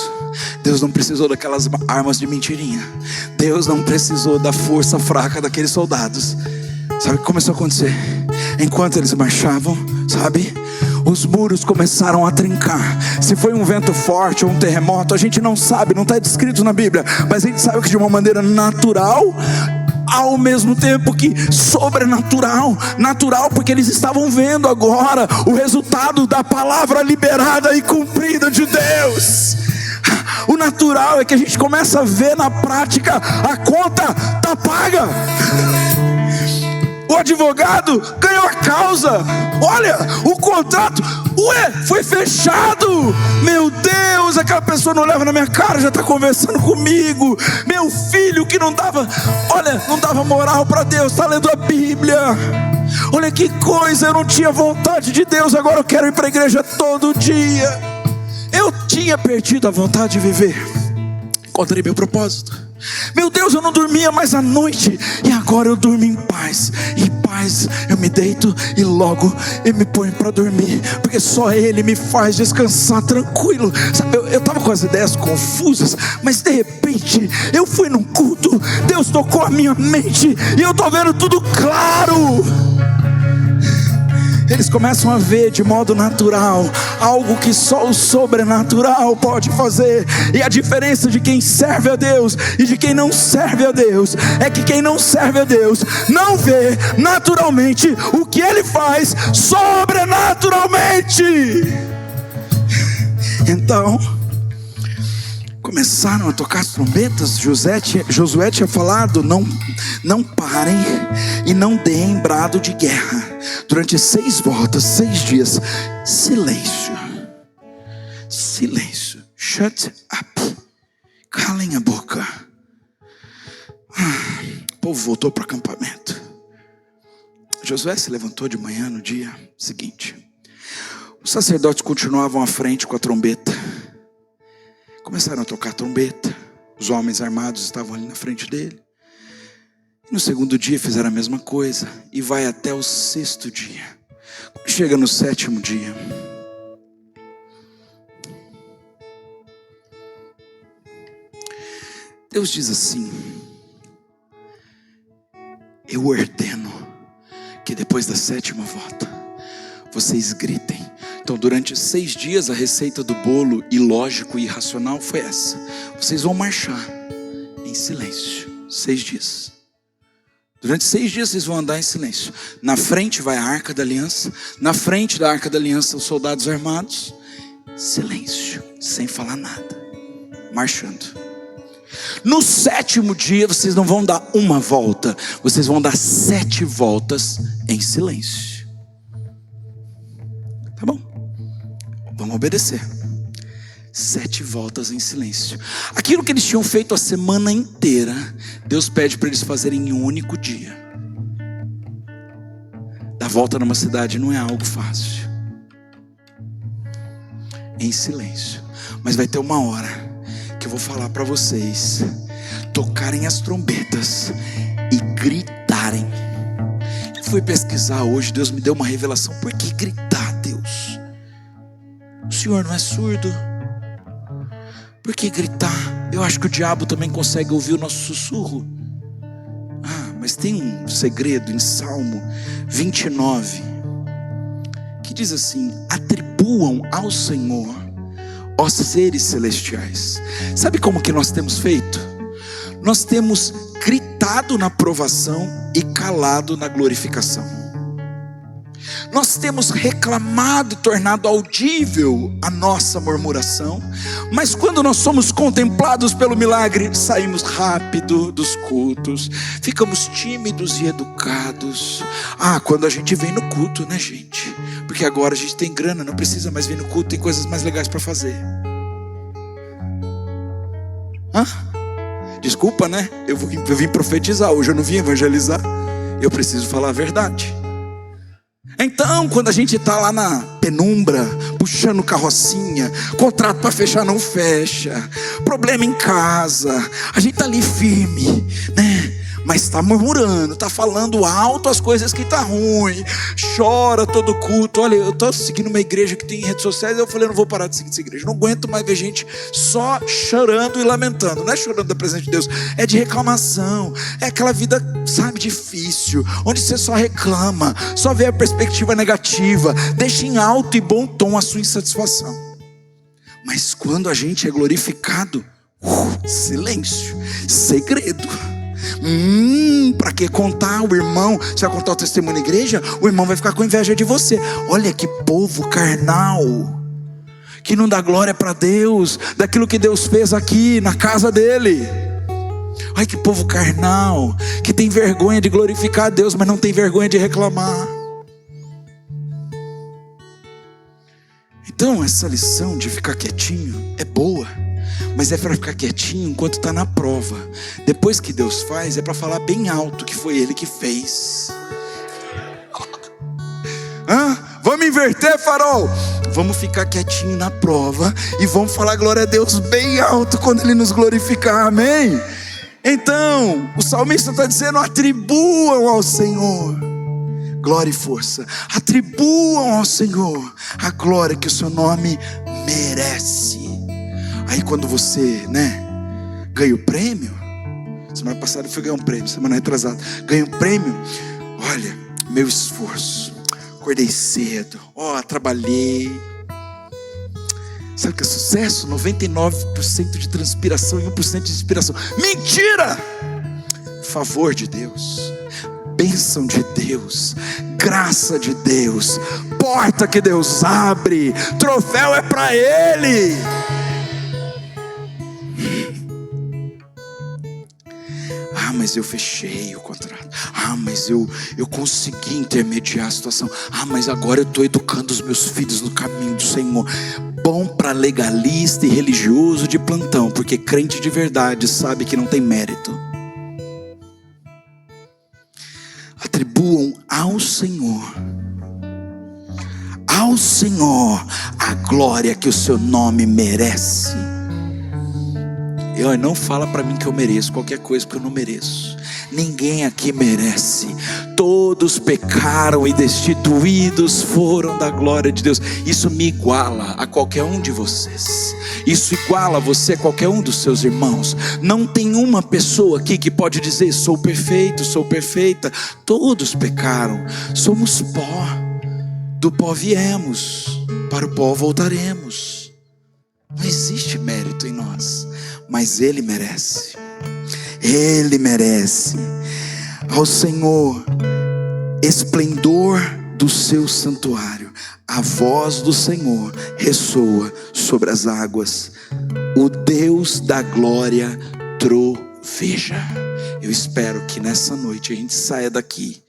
Deus não precisou daquelas armas de mentirinha. Deus não precisou da força fraca daqueles soldados. Sabe o que começou a acontecer? Enquanto eles marchavam, sabe, os muros começaram a trincar. Se foi um vento forte ou um terremoto, a gente não sabe, não está descrito na Bíblia, mas a gente sabe que de uma maneira natural, ao mesmo tempo que sobrenatural. Natural porque eles estavam vendo agora o resultado da palavra liberada e cumprida de Deus. O natural é que a gente começa a ver na prática: a conta está paga. O advogado ganhou a causa. Olha, o contrato, foi fechado. Meu Deus, aquela pessoa não olhava na minha cara, já está conversando comigo. Meu filho que não dava moral para Deus, está lendo a Bíblia. Olha que coisa, eu não tinha vontade de Deus, agora eu quero ir para a igreja todo dia. Eu tinha perdido a vontade de viver, encontrei meu propósito. Meu Deus, eu não dormia mais à noite, e agora eu durmo em paz. Em paz eu me deito e logo eu me ponho para dormir, porque só Ele me faz descansar tranquilo. Sabe, eu estava com as ideias confusas, mas de repente eu fui num culto, Deus tocou a minha mente e eu estou vendo tudo claro. Eles começam a ver de modo natural algo que só o sobrenatural pode fazer. E a diferença de quem serve a Deus e de quem não serve a Deus é que quem não serve a Deus não vê naturalmente o que Ele faz sobrenaturalmente. Então começaram a tocar as trombetas. Josué tinha falado: não parem e não deem brado de guerra. Durante 6 voltas, 6 dias, silêncio. Silêncio. Shut up. Calem a boca. O povo voltou para o acampamento. Josué se levantou de manhã no dia seguinte. Os sacerdotes continuavam à frente com a trombeta. Começaram a tocar trombeta. Os homens armados estavam ali na frente dele. E no segundo dia fizeram a mesma coisa. E vai até o 6º dia. Chega no 7º dia, Deus diz assim: eu ordeno que depois da 7ª volta vocês gritem. Então durante 6 dias a receita do bolo ilógico e irracional foi essa: vocês vão marchar em silêncio 6 dias. Durante 6 dias vocês vão andar em silêncio. Na frente vai a Arca da Aliança. Na frente da Arca da Aliança os soldados armados. Silêncio, sem falar nada, marchando. No 7º dia vocês não vão dar uma volta, vocês vão dar 7 voltas em silêncio. Tá bom, vamos obedecer. 7 voltas em silêncio. Aquilo que eles tinham feito a semana inteira, Deus pede para eles fazerem em um único dia. Dar volta numa cidade não é algo fácil. Em silêncio. Mas vai ter uma hora que eu vou falar para vocês tocarem as trombetas e gritarem. Eu fui pesquisar hoje, Deus me deu uma revelação. Por que gritar, Deus? O Senhor não é surdo? Por que gritar? Eu acho que o diabo também consegue ouvir o nosso sussurro. Mas tem um segredo em Salmo 29 que diz assim: atribuam ao Senhor, ó seres celestiais. Sabe como que nós temos feito? Nós temos gritado na provação e calado na glorificação. Nós temos reclamado e tornado audível a nossa murmuração, mas quando nós somos contemplados pelo milagre, saímos rápido dos cultos, ficamos tímidos e educados. Quando a gente vem no culto, né, gente? Porque agora a gente tem grana, não precisa mais vir no culto, tem coisas mais legais para fazer. Desculpa, né? Eu vim profetizar, hoje eu não vim evangelizar. Eu preciso falar a verdade. Então, quando a gente está lá na penumbra, puxando carrocinha, contrato para fechar não fecha, problema em casa, a gente está ali firme, né? mas está murmurando, está falando alto as coisas que tá ruim, chora todo culto. Olha, eu estou seguindo uma igreja que tem redes sociais, eu falei, não vou parar de seguir essa igreja, não aguento mais ver gente só chorando e lamentando. Não é chorando da presença de Deus, é de reclamação, é aquela vida, sabe, difícil, onde você só reclama, só vê a perspectiva negativa, deixa em alto e bom tom a sua insatisfação. Mas quando a gente é glorificado, silêncio, segredo. Para que contar? O irmão, você vai contar o testemunho na igreja, o irmão vai ficar com inveja de você. Olha que povo carnal, que não dá glória para Deus, daquilo que Deus fez aqui na casa dele. Ai, que povo carnal, que tem vergonha de glorificar a Deus, mas não tem vergonha de reclamar. Então essa lição de ficar quietinho é boa, mas é para ficar quietinho enquanto está na prova. Depois que Deus faz, é para falar bem alto que foi Ele que fez. Vamos inverter, farol? Vamos ficar quietinho na prova e vamos falar glória a Deus bem alto quando Ele nos glorificar, amém? Então, o salmista está dizendo, atribuam ao Senhor glória e força, atribuam ao Senhor a glória que o seu nome merece. Aí quando você, ganha o prêmio, semana passada eu fui ganhar um prêmio, semana retrasada, ganhei um prêmio, olha, meu esforço, acordei cedo, trabalhei. Sabe o que é sucesso? 99% de transpiração e 1% de inspiração. Mentira! Favor de Deus, bênção de Deus, graça de Deus, porta que Deus abre, troféu é para Ele. Mas eu fechei o contrato. Mas eu consegui intermediar a situação. Mas agora eu estou educando os meus filhos no caminho do Senhor. Bom para legalista e religioso de plantão, porque crente de verdade sabe que não tem mérito. Atribuam ao Senhor a glória que o seu nome merece. Não fala para mim que eu mereço qualquer coisa, porque eu não mereço. Ninguém aqui merece. Todos pecaram e destituídos foram da glória de Deus. Isso me iguala a qualquer um de vocês. Isso iguala você a qualquer um dos seus irmãos. Não tem uma pessoa aqui que pode dizer sou perfeito, sou perfeita. Todos pecaram. Somos pó. Do pó viemos, para o pó voltaremos. Não existe mérito em nós, mas Ele merece. Ele merece. Ao Senhor, esplendor do seu santuário, a voz do Senhor ressoa sobre as águas. O Deus da glória troveja. Eu espero que nessa noite a gente saia daqui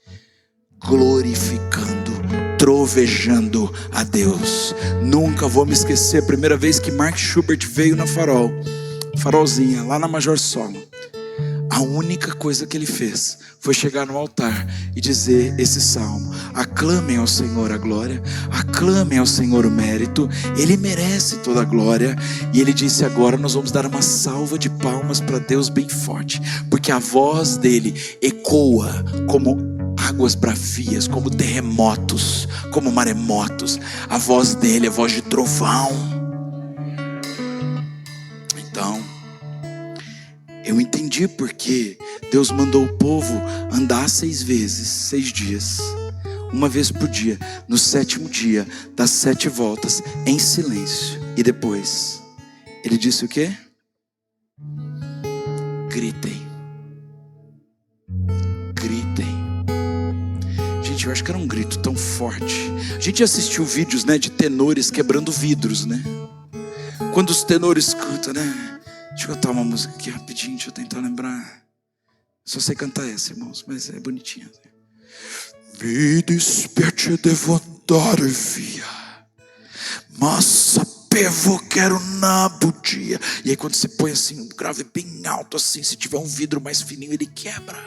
glorificando, trovejando a Deus. Nunca vou me esquecer a primeira vez que Mark Schubert veio na Farolzinha, lá na Major Solo. A única coisa que ele fez foi chegar no altar e dizer esse salmo: aclamem ao Senhor a glória, aclamem ao Senhor o mérito, Ele merece toda a glória. E ele disse: agora nós vamos dar uma salva de palmas para Deus bem forte, porque a voz dele ecoa como águas bravias, como terremotos, como maremotos. A voz dele é voz de trovão. Então eu entendi porque Deus mandou o povo andar 6 vezes, 6 dias, uma vez por dia. No 7º dia, dar 7 voltas em silêncio. E depois Ele disse o quê? Gritem. Gritem. Gente, eu acho que era um grito tão forte. A gente assistiu vídeos, de tenores quebrando vidros, Quando os tenores cantam, Deixa eu cantar uma música aqui rapidinho, deixa eu tentar lembrar. Só sei cantar essa, irmãos, mas é bonitinha. Me desperte de vontade via, mas sapevo quero na budia. E aí quando você põe assim um grave bem alto assim, se tiver um vidro mais fininho ele quebra.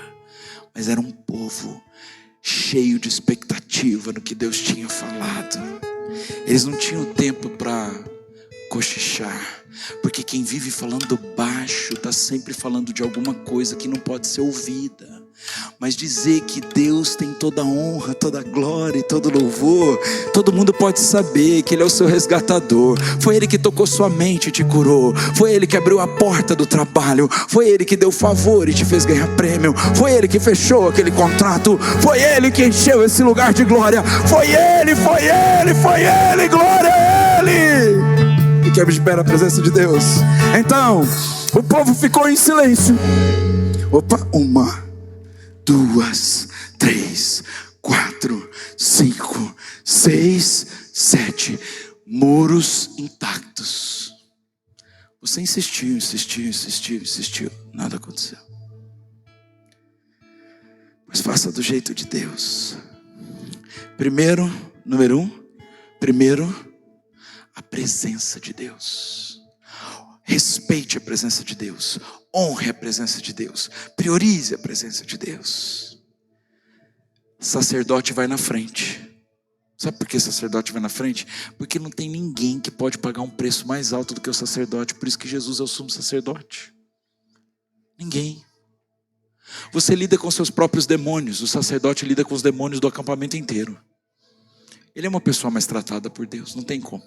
Mas era um povo cheio de expectativa no que Deus tinha falado. Eles não tinham tempo para cochichar, porque quem vive falando baixo está sempre falando de alguma coisa que não pode ser ouvida. Mas dizer que Deus tem toda a honra, toda a glória e todo louvor, todo mundo pode saber que Ele é o seu resgatador. Foi Ele que tocou sua mente e te curou. Foi Ele que abriu a porta do trabalho. Foi Ele que deu favor e te fez ganhar prêmio. Foi Ele que fechou aquele contrato. Foi Ele que encheu esse lugar de glória. Foi Ele, foi Ele, foi Ele, glória a Ele. E que espera a presença de Deus. Então, o povo ficou em silêncio. Opa, 1, 2, 3, 4, 5, 6, 7. Muros intactos. Você insistiu. Nada aconteceu. Mas faça do jeito de Deus. Número 1. A presença de Deus. Respeite a presença de Deus. Honre a presença de Deus. Priorize a presença de Deus. Sacerdote vai na frente. Sabe por que sacerdote vai na frente? Porque não tem ninguém que pode pagar um preço mais alto do que o sacerdote. Por isso que Jesus é o sumo sacerdote. Ninguém. Você lida com seus próprios demônios. O sacerdote lida com os demônios do acampamento inteiro. Ele é uma pessoa mais tratada por Deus. Não tem como.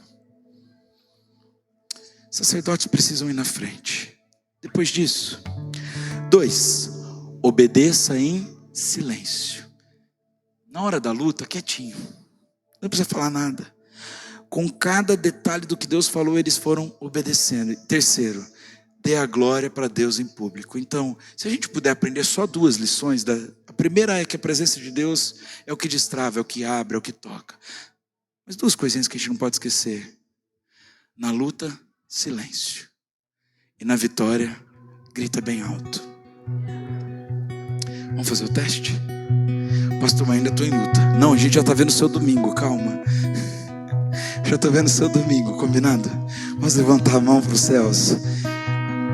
Sacerdotes precisam ir na frente. Depois disso, 2, obedeça em silêncio. Na hora da luta, quietinho. Não precisa falar nada. Com cada detalhe do que Deus falou, eles foram obedecendo. 3, dê a glória para Deus em público. Então, se a gente puder aprender só 2 lições, a primeira é que a presença de Deus é o que destrava, é o que abre, é o que toca. Mas 2 coisinhas que a gente não pode esquecer. Na luta, silêncio. E na vitória, grita bem alto. Vamos fazer o teste? Pastor, mas ainda estou em luta. Não, a gente já está vendo o seu domingo, calma. Já estou vendo o seu domingo, combinado? Vamos levantar a mão para os céus.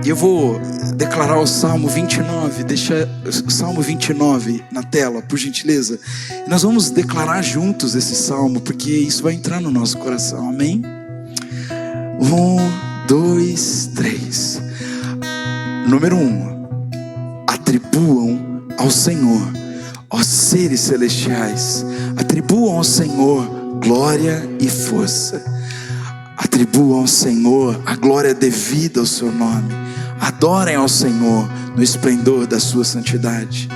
E eu vou declarar o Salmo 29. Deixa o Salmo 29 na tela, por gentileza. E nós vamos declarar juntos esse Salmo, porque isso vai entrar no nosso coração, amém? 1, 2, 3. Número 1. Atribuam ao Senhor, ó seres celestiais, atribuam ao Senhor glória e força. Atribuam ao Senhor a glória devida ao seu nome. Adorem ao Senhor no esplendor da sua santidade.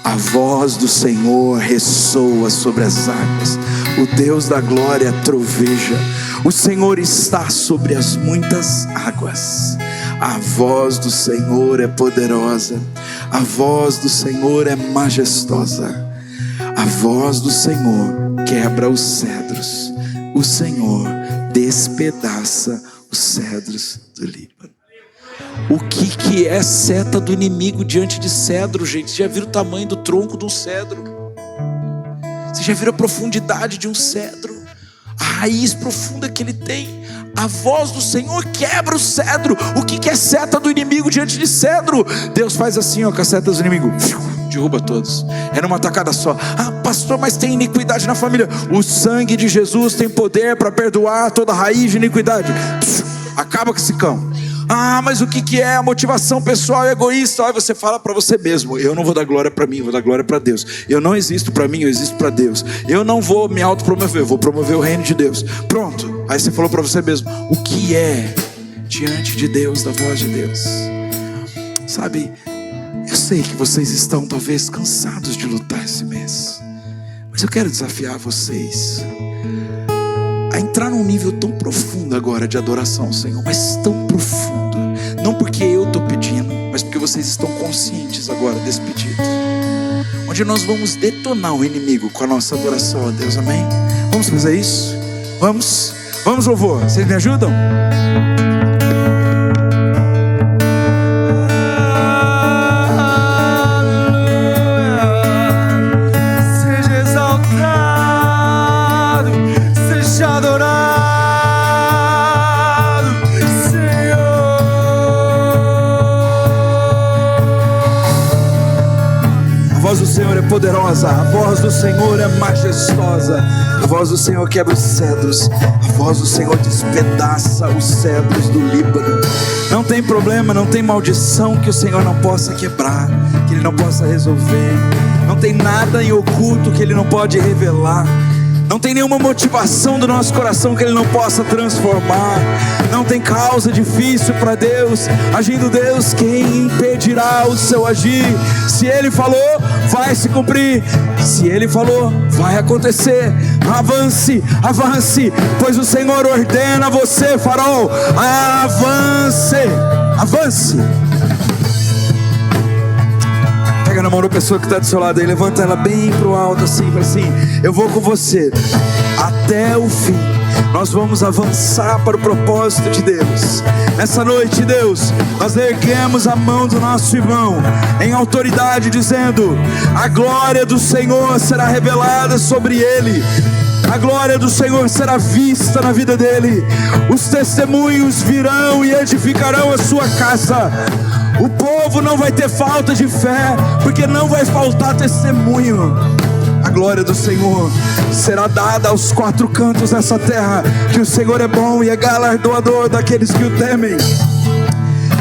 A voz do Senhor ressoa sobre as águas. O Deus da glória troveja. O Senhor está sobre as muitas águas. A voz do Senhor é poderosa. A voz do Senhor é majestosa. A voz do Senhor quebra os cedros. O Senhor despedaça os cedros do Líbano. O que é seta do inimigo diante de cedro, gente? Você já viu o tamanho do tronco de um cedro? Você já viu a profundidade de um cedro? A raiz profunda que ele tem. A voz do Senhor quebra o cedro. O que é seta do inimigo diante de cedro? Deus faz assim, ó, com as setas do inimigo, derruba todos. É numa tacada só. Ah, pastor, mas tem iniquidade na família. O sangue de Jesus tem poder para perdoar toda raiz de iniquidade. Acaba com esse cão. Ah, mas o que é a motivação pessoal e egoísta? Aí você fala para você mesmo: eu não vou dar glória para mim, eu vou dar glória para Deus. Eu não existo para mim, eu existo para Deus. Eu não vou me autopromover, eu vou promover o reino de Deus. Pronto. Aí você falou para você mesmo: o que é diante de Deus, da voz de Deus? Sabe, eu sei que vocês estão talvez cansados de lutar esse mês, mas eu quero desafiar vocês a entrar num nível tão profundo agora de adoração ao Senhor, mas tão profundo, não porque eu estou pedindo, mas porque vocês estão conscientes agora desse pedido, onde nós vamos detonar o inimigo com a nossa adoração a Deus, amém? Vamos fazer isso? Vamos louvor, vocês me ajudam? A voz do Senhor é poderosa, a voz do Senhor é majestosa. A voz do Senhor quebra os cedros. A voz do Senhor despedaça os cedros do Líbano. Não tem problema, não tem maldição que o Senhor não possa quebrar, que Ele não possa resolver. Não tem nada em oculto que Ele não pode revelar. Não tem nenhuma motivação do nosso coração que Ele não possa transformar. Não tem causa difícil para Deus. Agindo Deus, quem impedirá o seu agir? Se Ele falou, vai se cumprir. Se Ele falou, vai acontecer. Avance, avance, pois o Senhor ordena você, farol. Avance, avance. Pega na mão da pessoa que está do seu lado aí, levanta ela bem pro alto assim, eu vou com você até o fim. Nós vamos avançar para o propósito de Deus. Nessa noite, Deus, nós erguemos a mão do nosso irmão em autoridade, dizendo: a glória do Senhor será revelada sobre ele. A glória do Senhor será vista na vida dele. Os testemunhos virão e edificarão a sua casa. O povo não vai ter falta de fé, porque não vai faltar testemunho. A glória do Senhor será dada aos quatro cantos dessa terra, que o Senhor é bom e é galardoador daqueles que o temem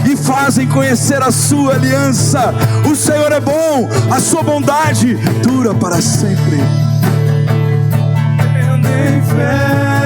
e fazem conhecer a sua aliança. O Senhor é bom, a sua bondade dura para sempre. Em fé.